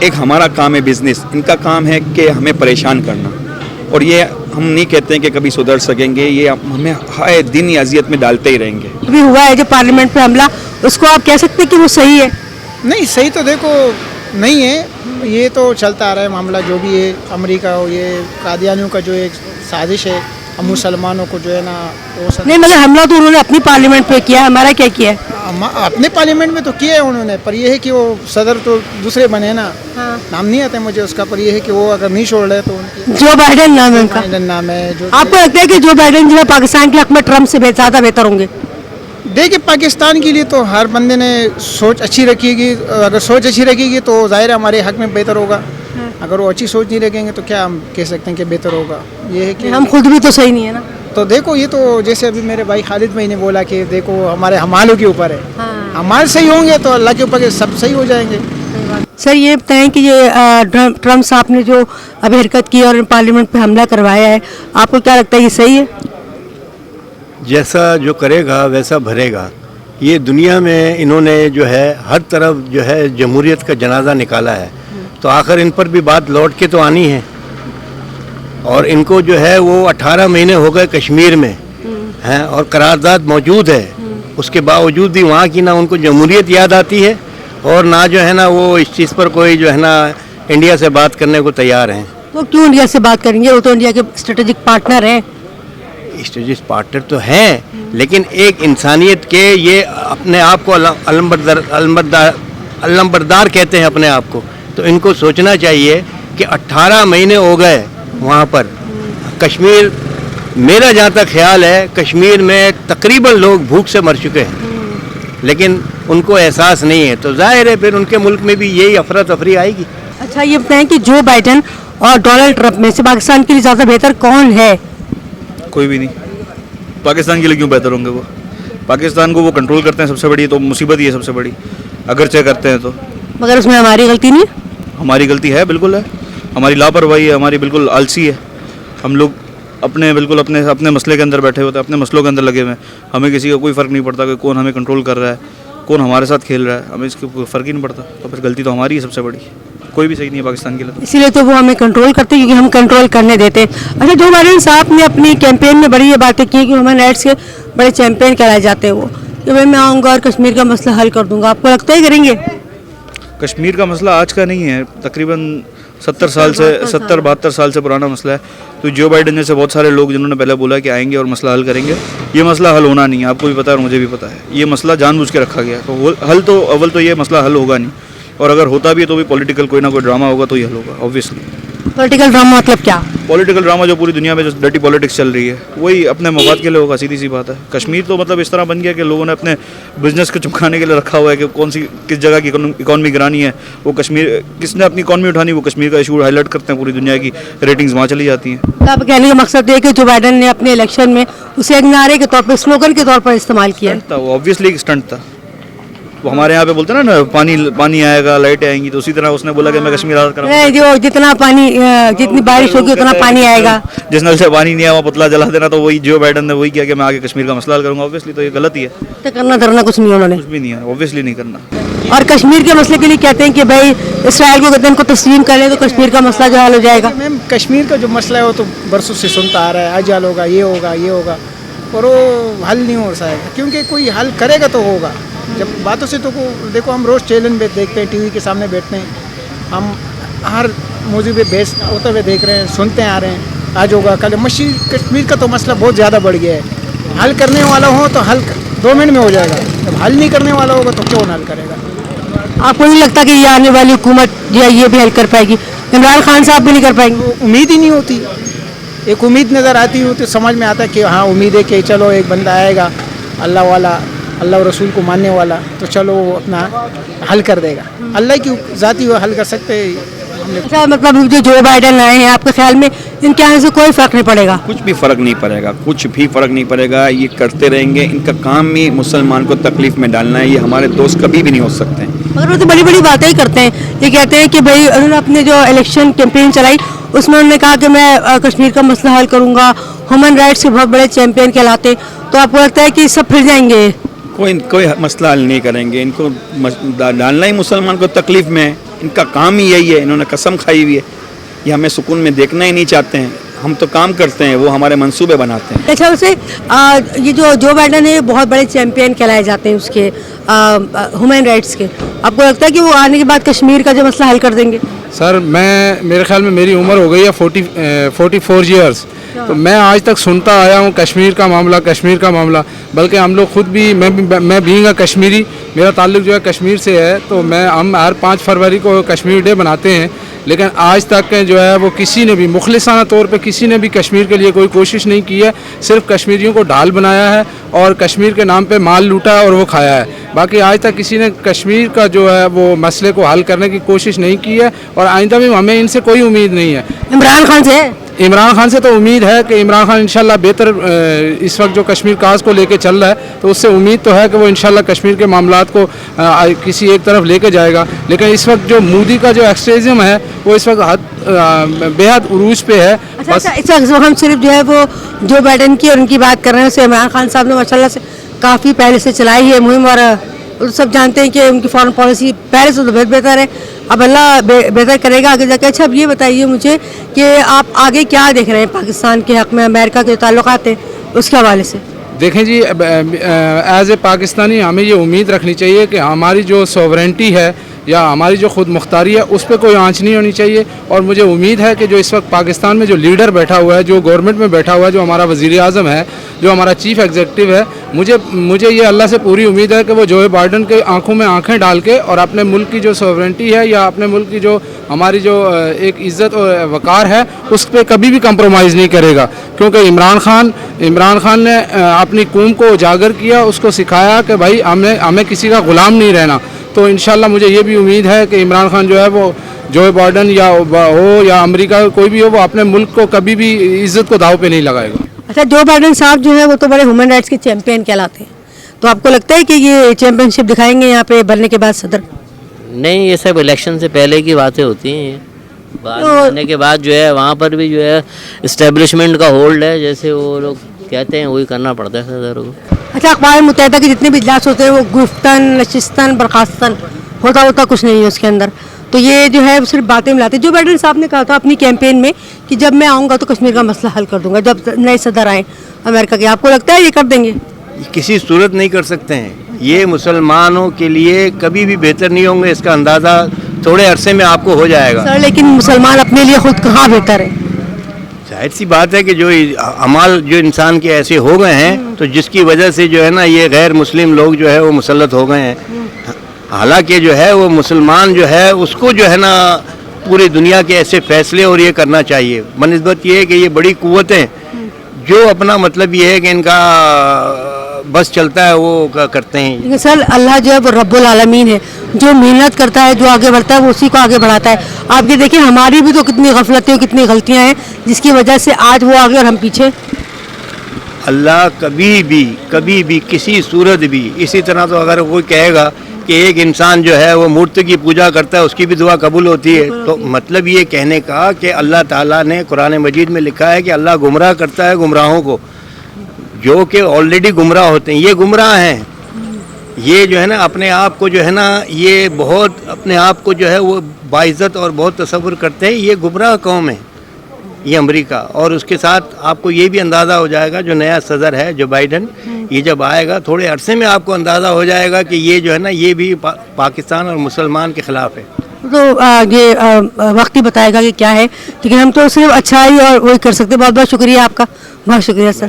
ایک ہمارا کام ہے بزنس، ان کا کام ہے کہ ہمیں پریشان کرنا، اور یہ ہم نہیں کہتے ہیں کہ کبھی سدھر سکیں گے، یہ ہمیں ہر دن یہ اذیت میں ڈالتے ہی رہیں گے. بھی ہوا ہے جو پارلیمنٹ پہ حملہ، اس کو آپ کہہ سکتے ہیں کہ وہ صحیح ہے؟ نہیں صحیح تو دیکھو نہیں ہے، یہ تو چلتا آ رہا ہے معاملہ جو بھی ہے. امریکہ ہو، یہ قادیانیوں کا جو ایک سازش ہے، ہم مسلمانوں کو جو ہے نا وہ نہیں مگر حملہ تو انہوں نے اپنی پارلیمنٹ پہ کیا ہے، ہمارا کیا کیا ہے؟ اپنے پارلیمنٹ میں تو کیا ہے انہوں نے، پر یہ ہے کہ وہ صدر تو دوسرے بنے نا، نام نہیں آتا مجھے اس کا، پر یہ ہے کہ وہ اگر نہیں چھوڑ رہے تو ان کی جو بائیڈن نام ہے ان کا. بائیڈن نام ہے. جو آپ کو لگتا ہے کہ جو بائیڈن جو ہے پاکستان کے حق میں ٹرمپ سے زیادہ بہتر ہوں گے؟ دیکھیے پاکستان کے لیے تو ہر بندے نے سوچ اچھی رکھے گی، اگر سوچ اچھی رکھے گی تو ظاہر ہے ہمارے حق میں بہتر ہوگا. اگر وہ اچھی سوچ نہیں رکھیں گے تو کیا ہم کہہ سکتے ہیں کہ بہتر ہوگا. یہ ہے کہ ہم خود بھی تو صحیح نہیں ہے نا. تو دیکھو یہ تو جیسے ابھی میرے بھائی خالد بھائی نے بولا کہ دیکھو ہمارے ہمالوں کے اوپر ہے، ہمارے صحیح ہوں گے تو اللہ کے اوپر سب صحیح ہو جائیں گے. سر یہ بتائیں کہ یہ ٹرمپ صاحب نے جو اب حرکت کی اور پارلیمنٹ پہ حملہ کروایا ہے، آپ کو کیا لگتا ہے یہ صحیح ہے؟ جیسا جو کرے گا ویسا بھرے گا. یہ دنیا میں انہوں نے جو ہے ہر طرف جو ہے جمہوریت کا جنازہ نکالا ہے، تو آخر ان پر بھی بات لوٹ کے تو آنی ہے. اور ان کو جو ہے وہ 18 مہینے ہو گئے کشمیر میں ہیں اور قرارداد موجود ہے، اس کے باوجود بھی وہاں کی نہ ان کو جمہوریت یاد آتی ہے اور نہ جو ہے نا وہ اس چیز پر کوئی جو ہے نا انڈیا سے بات کرنے کو تیار ہیں. وہ کیوں انڈیا سے بات کریں گے؟ وہ تو انڈیا کے اسٹریٹجک پارٹنر ہیں. اسٹریٹجک پارٹنر تو ہیں، لیکن ایک انسانیت کے یہ اپنے آپ کو علمبردار کہتے ہیں اپنے آپ کو، تو ان کو سوچنا چاہیے کہ 18 مہینے ہو گئے وہاں پر. کشمیر میرا جہاں تک خیال ہے کشمیر میں تقریباً لوگ بھوک سے مر چکے ہیں، لیکن ان کو احساس نہیں ہے، تو ظاہر ہے پھر ان کے ملک میں بھی یہی افراتفری آئے گی. اچھا یہ بتائیں کہ جو بائیڈن اور ڈونلڈ ٹرمپ میں سے پاکستان کے لیے زیادہ بہتر کون ہے؟ کوئی بھی نہیں. پاکستان کے لیے کیوں بہتر ہوں گے؟ وہ پاکستان کو وہ کنٹرول کرتے ہیں، سب سے بڑی تو مصیبت ہی ہے سب سے بڑی، اگرچہ کرتے ہیں تو. مگر اس میں ہماری غلطی نہیں ہے؟ ہماری غلطی ہے، بالکل ہے. ہماری لاپرواہی ہے، ہماری بالکل آلسی ہے. ہم لوگ بالکل اپنے مسئلے کے اندر بیٹھے ہوتے ہیں، اپنے مسئلوں کے اندر لگے ہوئے ہیں. ہمیں کسی کا کوئی فرق نہیں پڑتا کہ کون ہمیں کنٹرول کر رہا ہے، کون ہمارے ساتھ کھیل رہا ہے، ہمیں اس کے کوئی فرق ہی نہیں پڑتا. تو پھر غلطی تو ہماری ہے سب سے بڑی. کوئی بھی صحیح نہیں ہے پاکستان کے لیے. اسی لیے تو وہ ہمیں کنٹرول کرتے ہیں کیونکہ ہم کنٹرول کرنے دیتے ہیں. اچھا جو بائیڈن صاحب نے اپنی کیمپین میں بڑی یہ باتیں کی کہ ہیومن رائٹس کے بڑے چیمپئن کہلائے جاتے ہیں، وہ کہ بھائی میں آؤں گا اور کشمیر کا مسئلہ حل کر دوں گا، آپ کو لگتا ہے کریں گے؟ کشمیر کا مسئلہ آج کا نہیں ہے، تقریباً 72 سال سے پرانا مسئلہ ہے. تو جو بائیڈن جیسے بہت سارے لوگ جنہوں نے پہلے بولا کہ آئیں گے اور مسئلہ حل کریں گے، یہ مسئلہ حل ہونا نہیں ہے. آپ کو بھی پتہ ہے اور مجھے بھی پتہ ہے، یہ مسئلہ جان بوجھ کے رکھا گیا. تو حل تو اول تو یہ مسئلہ حل ہوگا نہیں، اور اگر ہوتا بھی ہے تو بھی پولیٹیکل کوئی نہ کوئی ڈرامہ ہوگا تو یہ حل ہوگا اوبویسلی. پولیٹیکل ڈرامہ مطلب کیا؟ پولیٹیکل ڈرامہ جو پوری دنیا میں جو ڈرٹی پالیٹکس چل رہی ہے وہی اپنے مفاد کے لیے ہوگا، سیدھی سی بات ہے. کشمیر تو مطلب اس طرح بن گیا کہ لوگوں نے اپنے بزنس کو چمکانے کے لیے رکھا ہوا ہے کہ کس جگہ کی اکانومی گرانی ہے، وہ کشمیر کس نے اپنی اکانومی اٹھانی، وہ کشمیر کا ایشو ہائی لائٹ کرتے ہیں، پوری دنیا کی ریٹنگز وہاں چلی جاتی ہیں. تو آپ کہنے کا مقصد یہ کہ جو بائیڈن نے اپنے الیکشن میں اسے ایک نعرے کے طور پر، اسلوگن کے طور پر استعمال کیا ہے. وہ اوبویسلی ایک اسٹنٹ تھا. وہ ہمارے یہاں پہ بولتے ہیں نا پانی آئے گا، لائٹیں آئیں گی، تو اسی طرح اس نے بولا کہ میں کشمیر آزاد کراؤں گا. جو جتنا پانی، جتنی بارش ہوگی اتنا پانی آئے گا. جس نل سے پانی نہیں آیا وہ پتلا جلا دینا، تو وہی جو بائیڈن نے وہی کیا کہ میں آگے کشمیر کا مسئلہ حل کروں گا. اوبویسلی تو یہ غلط ہی ہے. تو کرنا دھرنا کچھ نہیں انہوں نے، کچھ بھی نہیں ہے، اوبویسلی نہیں کرنا. اور کشمیر کے مسئلے کے لیے کہتے ہیں کہ بھائی اسرائیل کو اگر ان کو تسلیم کر لیں تو کشمیر کا مسئلہ جو حل ہو جائے گا. میم کشمیر کا جو مسئلہ ہے وہ تو برسوں سے سنتا آ رہا ہے، اجال ہوگا، یہ ہوگا، یہ ہوگا، اور وہ حل نہیں ہو سکے گا کیونکہ کوئی حل کرے گا تو ہوگا. جب باتوں سے تو دیکھو ہم روز چیلنج میں دیکھتے ہیں، ٹی وی کے سامنے بیٹھتے ہیں، ہم ہر موضوع پہ بحث ہوتے ہوئے دیکھ رہے ہیں، سنتے آ رہے ہیں. آج ہوگا کل. کشمیر کا تو مسئلہ بہت زیادہ بڑھ گیا ہے. حل کرنے والا ہو تو حل 2 منٹ میں ہو جائے گا، جب حل نہیں کرنے والا ہوگا تو کیوں حل کرے گا. آپ کو نہیں لگتا کہ یہ آنے والی حکومت جو ہے یہ بھی حل کر پائے گی؟ عمران خان صاحب بھی نہیں کر پائیں گے؟ امید ہی نہیں ہوتی. ایک امید نظر آتی ہو تو سمجھ میں آتا ہے کہ ہاں امید ہے کہ چلو ایک بندہ آئے گا اللہ والا، اللہ و رسول کو ماننے والا، تو چلو وہ اپنا حل کر دے گا. اللہ کی ذاتی وہ حل کر سکتے. اچھا مطلب جو بائیڈن آئے ہیں آپ کے خیال میں ان کے آنے سے کوئی فرق نہیں پڑے گا؟ کچھ بھی فرق نہیں پڑے گا، کچھ بھی فرق نہیں پڑے گا. یہ کرتے رہیں گے، ان کا کام ہی مسلمان کو تکلیف میں ڈالنا ہے. یہ ہمارے دوست کبھی بھی نہیں ہو سکتے ہیں. مگر وہ تو بڑی بڑی باتیں ہی کرتے ہیں. یہ کہتے ہیں کہ بھائی انہوں نے اپنے جو الیکشن کیمپین چلائی اس میں انہوں نے کہا کہ میں کشمیر کا مسئلہ حل کروں گا، ہیومن رائٹس کے بہت بڑے چیمپئن کہلاتے. تو آپ کو لگتا ہے کہ سب پھر جائیں گے؟ کوئی مسئلہ حل نہیں کریں گے. ان کو ڈالنا ہی مسلمان کو تکلیف میں ہے. ان کا کام ہی یہی ہے, انہوں نے قسم کھائی ہوئی ہے, یہ ہمیں سکون میں دیکھنا ہی نہیں چاہتے ہیں. ہم تو کام کرتے ہیں, وہ ہمارے منصوبے بناتے ہیں. اچھا اسے یہ جو بائیڈن ہے بہت بڑے چیمپئن کہلائے جاتے ہیں اس کے ہیومن رائٹس کے, آپ کو لگتا ہے کہ وہ آنے کے بعد کشمیر کا جو مسئلہ حل کر دیں گے؟ سر میرے خیال میں میری عمر ہو گئی ہے 44 ایئرس, تو میں آج تک سنتا آیا ہوں کشمیر کا معاملہ, بلکہ ہم لوگ خود بھی, میں بینگ اے کشمیری, میرا تعلق جو ہے کشمیر سے ہے, تو ہم ہر 5 فروری کو کشمیر ڈے مناتے ہیں, لیکن آج تک جو ہے وہ کسی نے بھی مخلصانہ طور پہ کسی نے بھی کشمیر کے لیے کوئی کوشش نہیں کی ہے. صرف کشمیریوں کو ڈھال بنایا ہے اور کشمیر کے نام پہ مال لوٹا ہے اور وہ کھایا ہے. باقی آج تک کسی نے کشمیر کا جو ہے وہ مسئلے کو حل کرنے کی کوشش نہیں کی ہے, اور آئندہ بھی ہمیں ان سے کوئی امید نہیں ہے. عمران خان سے تو امید ہے کہ عمران خان انشاءاللہ بہتر, اس وقت جو کشمیر کاز کو لے کے چل رہا ہے تو اس سے امید تو ہے کہ وہ انشاءاللہ کشمیر کے معاملات کو کسی ایک طرف لے کے جائے گا. لیکن اس وقت جو مودی کا جو ایکسٹریزم ہے وہ اس وقت بے حد عروج پہ ہے. اس وقت ہم صرف جو ہے وہ جو بائیڈن کی اور ان کی بات کر رہے ہیں, اسے عمران خان صاحب نے ماشاءاللہ سے کافی پہلے سے چلائی ہے مہم, اور سب جانتے ہیں کہ ان کی فارن پالیسی پہلے سے تو بہت بہتر ہے. اب اللہ بہتر کرے گا آگے جا کے. اچھا اب یہ بتائیے مجھے کہ آپ آگے کیا دیکھ رہے ہیں پاکستان کے حق میں, امریکہ کے تعلقات ہیں اس کے حوالے سے؟ دیکھیں جی, ایز اے پاکستانی ہمیں یہ امید رکھنی چاہیے کہ ہماری جو سوورنٹی ہے یا ہماری جو خود مختاری ہے اس پہ کوئی آنچ نہیں ہونی چاہیے. اور مجھے امید ہے کہ جو اس وقت پاکستان میں جو لیڈر بیٹھا ہوا ہے, جو گورنمنٹ میں بیٹھا ہوا ہے, جو ہمارا وزیر اعظم ہے, جو ہمارا چیف ایگزیکٹو ہے, مجھے یہ اللہ سے پوری امید ہے کہ وہ جو بائیڈن کے آنکھوں میں آنکھیں ڈال کے اور اپنے ملک کی جو سوورنٹی ہے یا اپنے ملک کی جو ہماری جو ایک عزت اور وقار ہے اس پہ کبھی بھی کمپرومائز نہیں کرے گا. کیونکہ عمران خان نے اپنی قوم کو اجاگر کیا, اس کو سکھایا کہ بھائی ہمیں کسی کا غلام نہیں رہنا. تو انشاءاللہ مجھے یہ بھی امید ہے کہ عمران خان جو ہے وہ جو بائیڈن ہو یا امریکہ کوئی بھی ہو, وہ اپنے ملک کو کبھی بھی عزت کو داؤ پہ نہیں لگائے گا. اچھا جو بائیڈن صاحب جو ہے وہ تو بڑے ہیومن رائٹس کے چیمپئن کہلاتے ہیں, تو آپ کو لگتا ہے کہ یہ چیمپئن شپ دکھائیں گے یہاں پہ بننے کے بعد صدر؟ نہیں, یہ سب الیکشن سے پہلے کی باتیں ہوتی ہیں. بعد آنے کے بعد جو ہے وہاں پر بھی جو ہے اسٹیبلشمنٹ کا ہولڈ ہے, جیسے وہ لوگ کہتے ہیں وہی کرنا پڑتا ہے صدر کو. اچھا اقوام متحدہ کے جتنے بھی اجلاس ہوتے ہیں وہ گفتن نشستن برخاستن ہوتا کچھ نہیں ہے اس کے اندر, تو یہ جو ہے صرف باتیں ملاتے ہیں. جو بائیڈن صاحب نے کہا تھا اپنی کیمپین میں کہ جب میں آؤں گا تو کشمیر کا مسئلہ حل کر دوں گا, جب نئے صدر آئیں امریکہ کے, آپ کو لگتا ہے یہ کر دیں گے؟ کسی صورت نہیں کر سکتے ہیں. یہ مسلمانوں کے لیے کبھی بھی بہتر نہیں ہوں گے, اس کا اندازہ تھوڑے عرصے میں آپ کو ہو جائے گا. سر لیکن مسلمان اپنے لیے خود کہاں بہتر ہے؟ ظاہر سی بات ہے کہ جو اعمال جو انسان کے ایسے ہو گئے ہیں تو جس کی وجہ سے جو ہے نا یہ غیر مسلم لوگ جو ہے وہ مسلط ہو گئے ہیں. حالانکہ جو ہے وہ مسلمان جو ہے اس کو جو ہے نا پوری دنیا کے ایسے فیصلے اور یہ کرنا چاہیے, بنسبت یہ ہے کہ یہ بڑی قوتیں جو اپنا مطلب یہ ہے کہ ان کا بس چلتا ہے وہ کرتے ہیں. لیکن سر اللہ جو ہے وہ رب العالمین ہے, جو محنت کرتا ہے جو آگے بڑھتا ہے وہ اسی کو آگے بڑھاتا ہے. آپ یہ دیکھیں ہماری بھی تو کتنی غفلتیں اور کتنی غلطیاں ہیں جس کی وجہ سے آج وہ آگے اور ہم پیچھے. اللہ کبھی بھی کسی صورت بھی اسی طرح, تو اگر کوئی کہے گا کہ ایک انسان جو ہے وہ مورتی کی پوجا کرتا ہے اس کی بھی دعا قبول ہوتی ہے, تو مطلب یہ کہنے کا کہ اللہ تعالیٰ نے قرآن مجید میں لکھا ہے کہ اللہ گمراہ کرتا ہے گمراہوں کو, جو کہ آلریڈی گمراہ ہوتے ہیں. یہ گمراہ ہیں, یہ جو ہے نا اپنے آپ کو جو ہے نا یہ بہت اپنے آپ کو جو ہے وہ باعزت اور بہت تصور کرتے ہیں. یہ گمراہ قوم ہے یہ امریکہ. اور اس کے ساتھ آپ کو یہ بھی اندازہ ہو جائے گا جو نیا صدر ہے جو بائیڈن, یہ جب آئے گا تھوڑے عرصے میں آپ کو اندازہ ہو جائے گا کہ یہ جو ہے نا یہ بھی پاکستان اور مسلمان کے خلاف ہے. تو یہ وقت ہی بتائے گا کہ کیا ہے, لیکن ہم تو صرف اچھائی اور وہی کر سکتے. بہت بہت شکریہ آپ کا, بہت شکریہ سر.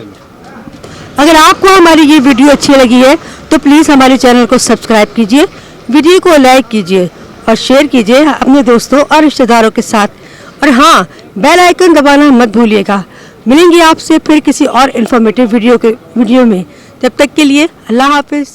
اگر آپ کو ہماری یہ ویڈیو اچھی لگی ہے تو پلیز ہمارے چینل کو سبسکرائب کیجئے, ویڈیو کو لائک کیجئے اور شیئر کیجئے اپنے دوستوں اور رشتہ داروں کے ساتھ. اور ہاں, بیل آئیکن دبانا مت بھولیے گا. ملیں گے آپ سے پھر کسی اور انفارمیٹیو ویڈیو میں. تب تک کے لیے اللہ حافظ.